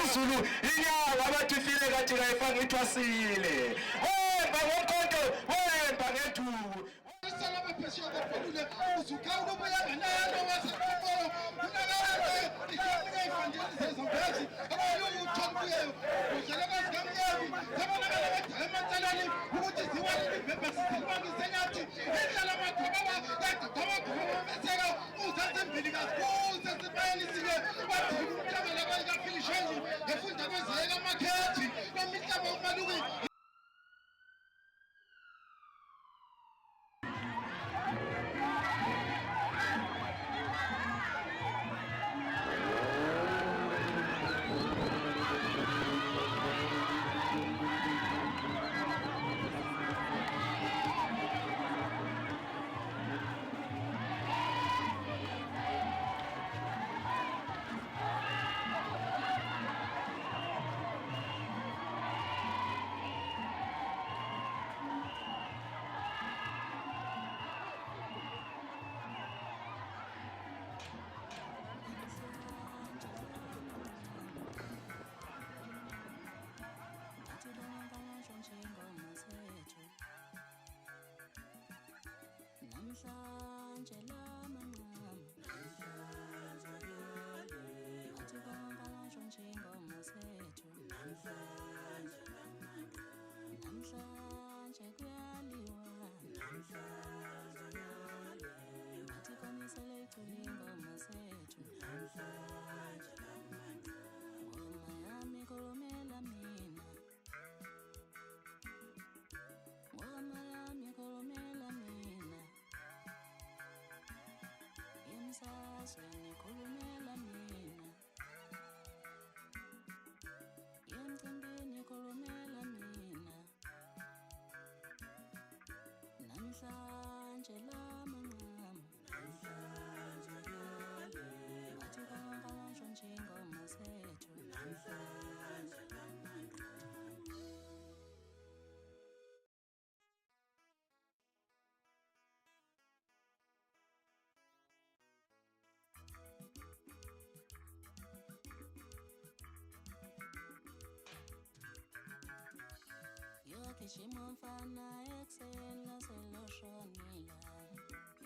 amazulu inyawo abathifile kathi kayifanga ithwasile wemba ngomkhonto wemba ngethuku isala baphesheya kaphulule uzukhawula ubuyaga nalo waseqoqolo unakala ikhonike ifandeli sezambezi abayulu uthombuyeyo udlela kazikamnyevi sabonakala badala emansalani ukuthi ziwalile ibhebhe sizibangisenyathi indlela amadwababa yagcagcabagcabameseka uzazimbili kasikuze sibayelisike bathini umhlabela kayikafilishenzi efunda kwezayeka amakhethinomihlaba umaluki Shimofana excella seloshonila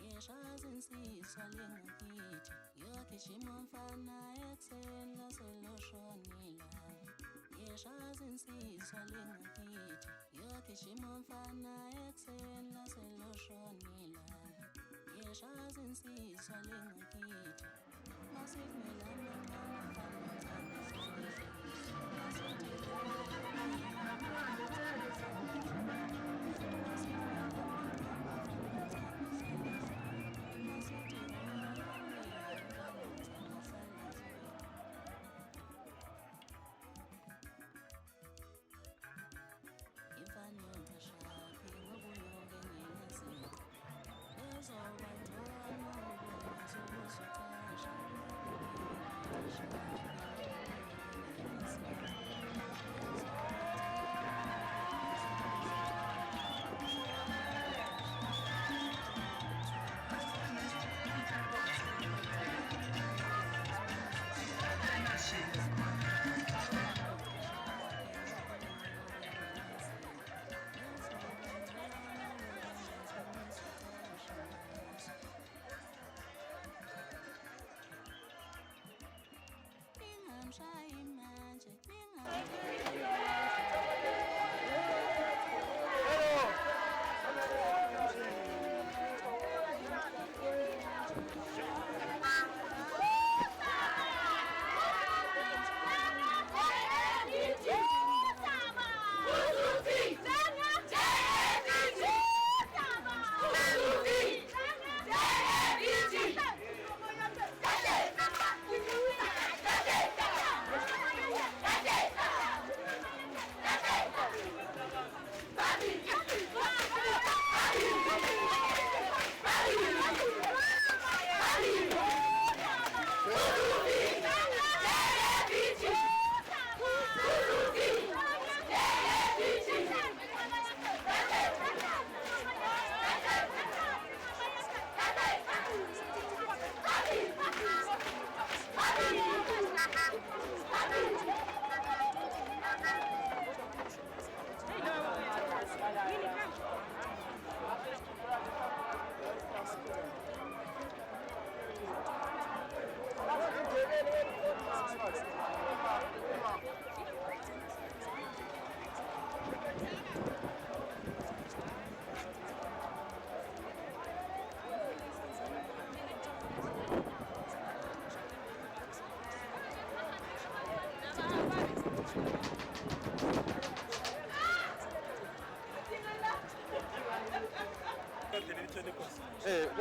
yeshazi insizwa lengakithi yokhe shimofana excella seloshonila yeshazi insizwa lengakithi yokhe shimofana excella seloshonila yeshazi insizwa lengakithi masimela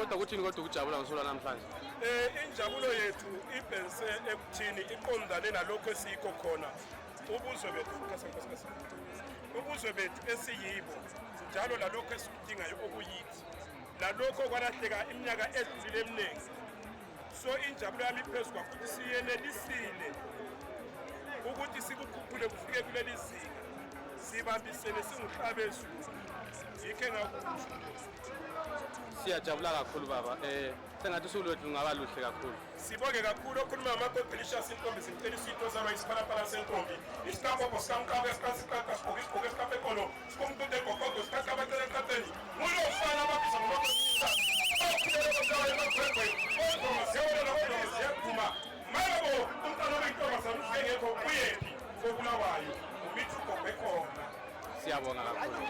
kodwa kuthini kodwa ukujabula ngosuku namhlanje? Injabulo yethu ibhekise ekuthini iqondane nalokho esikho khona ubuzwe bethu esiyibo njalo lalokho esikudingayo okuyithi lalokho kwalahleka iminyaka edlule eminingi. So injabulo yami iphezulu kakhulu siyenelisile ukuthi sikukhuphule kufike kuleli zinga sibambisene singihlabe ezulu. Yikho engakusho. Siyajabula kakhulu baba. Sengathi usuku lwethu lungaba luhle kakhulu. Sibonge kakhulu okhuluma ngamaGodelicious intombi sicela isitho zaba isiphalaphala sentombi. Isitambo sikamkabe esikhasikhathi sigqoke isikhape ekolo sikomtude gogogo sikhathi abatele eqatheni. Mulo ufana ababisa ngokuqinisa. Okhulele kodwa emaqhwebhe. Kodwa siyabona kodwa siyaphuma. Mabo umntana oyintombi sanusengekho kuyephi kobulawayo. Umithuko bekhona. Siyabonga kakhulu.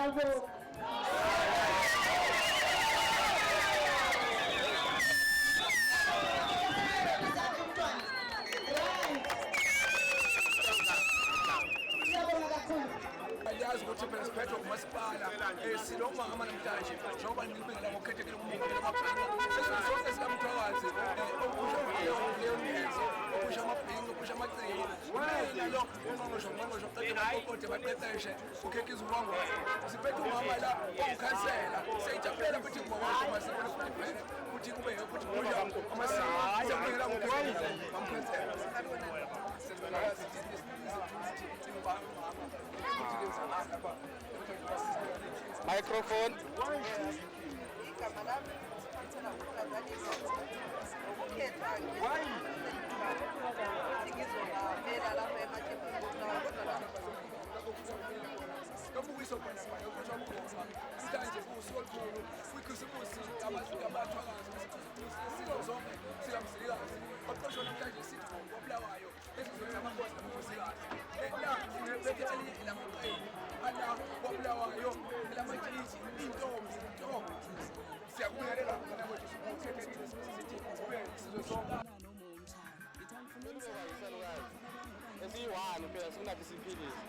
Ngiyabonga. Aliyazi ukuthi phela siphethwe umasipala silomama namhlanje njengoba nilibingela ngokukhethekile umuntu amabhinga sonke sikamthwakazi leyonezo okusha amabhinga okusha amaciko wena lo ungqongqosho qeda amakokote baqeqeshe ukhekhe izibongo siphethe umama la ongikhansela siyayijabulela futhi ngibonga masipala futhi kube futhi kusha amasiko siyabingela ngokukhethekile bamkhansela Microphone. Kabukiso bana bana ukuthi amkhoma manje kusukhulu kwikhisimusi abathwakazi sizozonke sikamzilikazi oqoshwe namhlanje sithi ngobulawayo esizweni amakhosi amakhosikazi la ngibeke elinye lamaqembu ala kobulawayo lamatshitshi intombi siyakubingelela khona manje sikhethekile sithi kube sizozonke Esiyi-1 phela sikunathi siphilise.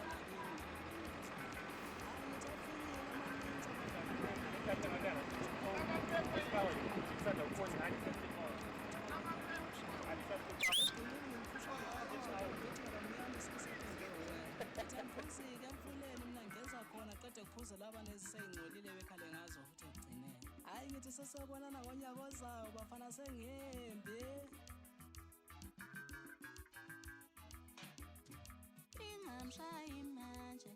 Usike emfuleni mina ngeza khona qede kuphuza laba neziseyingcolile bekhale ngazo futhi ekugcineni. Hayi ngithi sesiyabonana ngonyaka ozayo bafana sengihambe. Ingamshayi manje